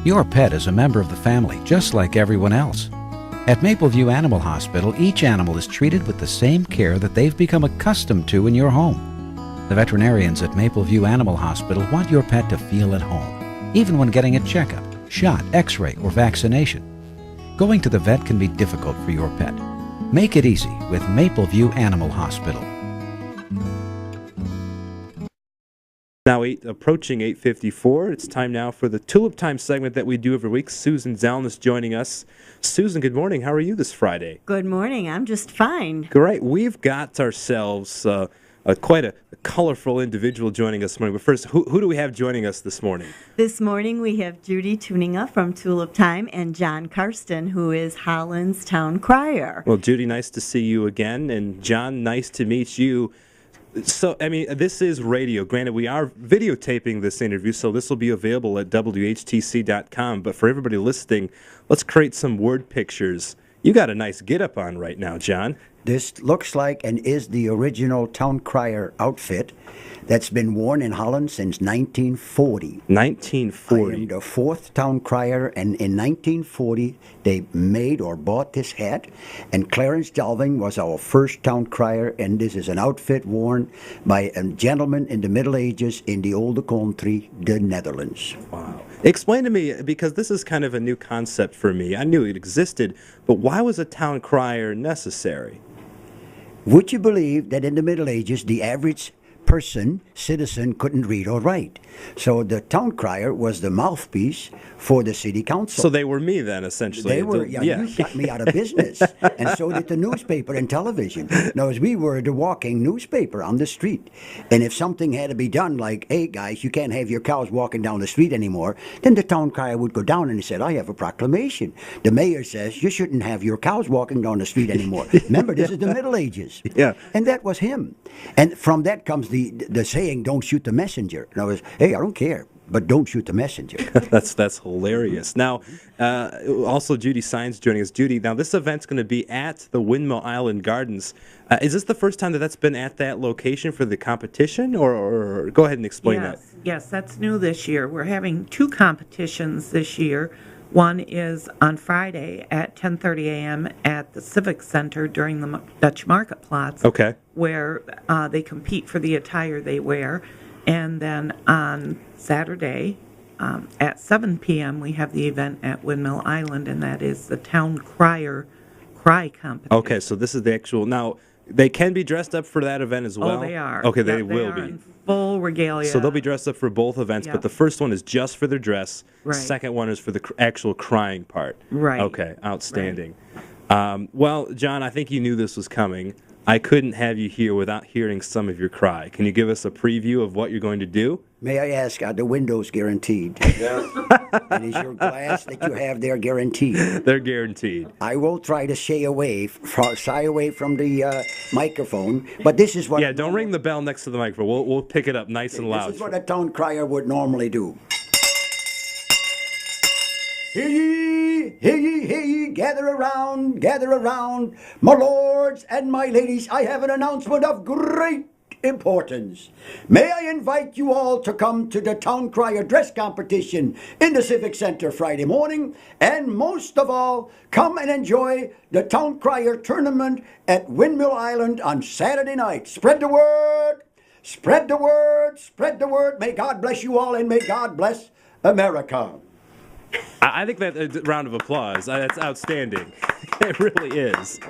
Your pet is a member of the family, just like everyone else. At Mapleview Animal Hospital, each animal is treated with the same care that they've become accustomed to in your home. The veterinarians at Mapleview Animal Hospital want your pet to feel at home, even when getting a checkup, shot, x-ray, or vaccination. Going to the vet can be difficult for your pet. Make it easy with Mapleview Animal Hospital. Now approaching 8:54. It's time now for the Tulip Time segment that we do every week. Susan Zalnis joining us. Susan, good morning. How are you this Friday? Good morning. I'm just fine. Great. We've got ourselves quite a colorful individual joining us this morning. But first, who do we have joining us this morning? This morning we have Judy Tuinenga from Tulip Time and John Karsten, who is Holland's Town Crier. Well, Judy, nice to see you again. And John, nice to meet you. So, I mean, this is radio. Granted, we are videotaping this interview, so this will be available at WHTC.com. But for everybody listening, let's create some word pictures. You got a nice get-up on right now, John. This looks like and is the original Town Crier outfit that's been worn in Holland since 1940. 1940. I am the fourth Town Crier, and in 1940 they made or bought this hat, and Clarence Dalving was our first Town Crier, and this is an outfit worn by a gentleman in the Middle Ages in the old country, the Netherlands. Wow. Explain to me, because this is kind of a new concept for me. I knew it existed, but why was a Town Crier necessary? Would you believe that in the Middle Ages the average citizen couldn't read or write? So the Town Crier was the mouthpiece for the city council. So they were me then, essentially. They were, you got me out of business. And so did the newspaper and television. Now, as we were the walking newspaper on the street. And if something had to be done, like, hey, guys, you can't have your cows walking down the street anymore, then the Town Crier would go down and he said, I have a proclamation. The mayor says, you shouldn't have your cows walking down the street anymore. Remember, this is the Middle Ages. Yeah. And that was him. And from that comes the saying, don't shoot the messenger. And I was, hey, I don't care, but don't shoot the messenger. That's hilarious. Now, also Judy Signs joining us. Judy, now this event's going to be at the Windmill Island Gardens. Is this the first time that's been at that location for the competition, or go ahead and explain that? Yes, that's new this year. We're having two competitions this year. One is on Friday at 10:30 a.m. at the Civic Center during the Dutch Market Plots, okay, where they compete for the attire they wear. And then on Saturday at 7 p.m. we have the event at Windmill Island, and that is the Town Crier Cry Competition. Okay, so this is the actual. Now, they can be dressed up for that event as well? Oh, they are. Okay, Yep, they will be. In full regalia. So they'll be dressed up for both events, Yep. but the first one is just for their dress. Right. The second one is for the actual crying part. Right. Okay, outstanding. Right. Well, John, I think you knew this was coming. I couldn't have you here without hearing some of your cry. Can you give us a preview of what you're going to do? May I ask, are the windows guaranteed? Yeah. And is your glass that you have there guaranteed? They're guaranteed. I will try to shy away from the microphone, but this is what... Yeah, don't ring the bell next to the microphone. We'll pick it up nice and loud. This is what a Town Crier would normally do. Hear ye, hear ye, hear ye, gather around, my lords and my ladies, I have an announcement of great importance. May I invite you all to come to the Town Crier dress competition in the Civic Center Friday morning, and most of all, come and enjoy the Town Crier tournament at Windmill Island on Saturday night. Spread the word, spread the word, spread the word. May God bless you all, and may God bless America. I think that a round of applause. That's outstanding. It really is.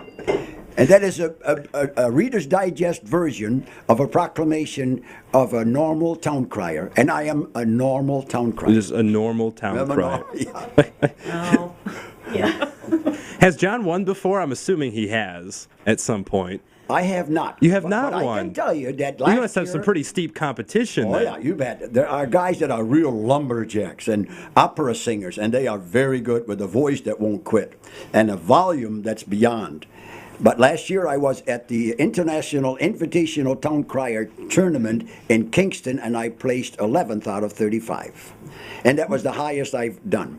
And that is a Reader's Digest version of a proclamation of a normal Town Crier. And I am a normal Town Crier. Just a normal Town Crier. Oh, yeah. Has John won before? I'm assuming he has at some point. I have not. You have not but won. I can tell you that last You must have some pretty steep competition. Oh, then. yeah, you bet. There are guys that are real lumberjacks and opera singers, and they are very good with a voice that won't quit and a volume that's beyond. But last year I was at the International Invitational Town Crier Tournament in Kingston, and I placed 11th out of 35. And that was the highest I've done.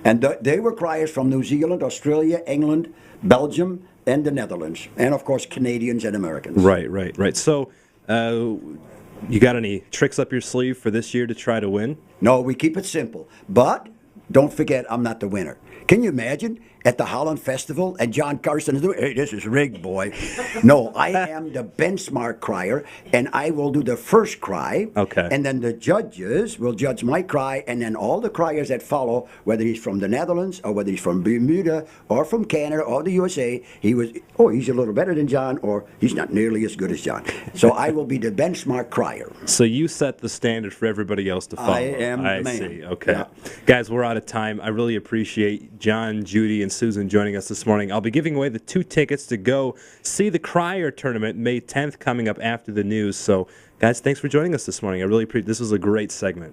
And they were criers from New Zealand, Australia, England, Belgium, and the Netherlands, and of course Canadians and Americans. Right. So, you got any tricks up your sleeve for this year to try to win? No, we keep it simple. But don't forget I'm not the winner. Can you imagine at the Holland Festival and John Karsten is doing, hey, this is rigged, boy. No, I am the benchmark crier, and I will do the first cry. Okay. And then the judges will judge my cry, and then all the criers that follow, whether he's from the Netherlands or whether he's from Bermuda or from Canada or the USA, he's a little better than John, or he's not nearly as good as John. So I will be the benchmark crier. So you set the standard for everybody else to follow. I am the man. I see. Okay. Yeah. Guys, we're out of time. I really appreciate John, Judy, and Susan joining us this morning. I'll be giving away the 2 tickets to go see the Crier tournament May 10th coming up after the news. So, guys, thanks for joining us this morning. I really appreciate this was a great segment.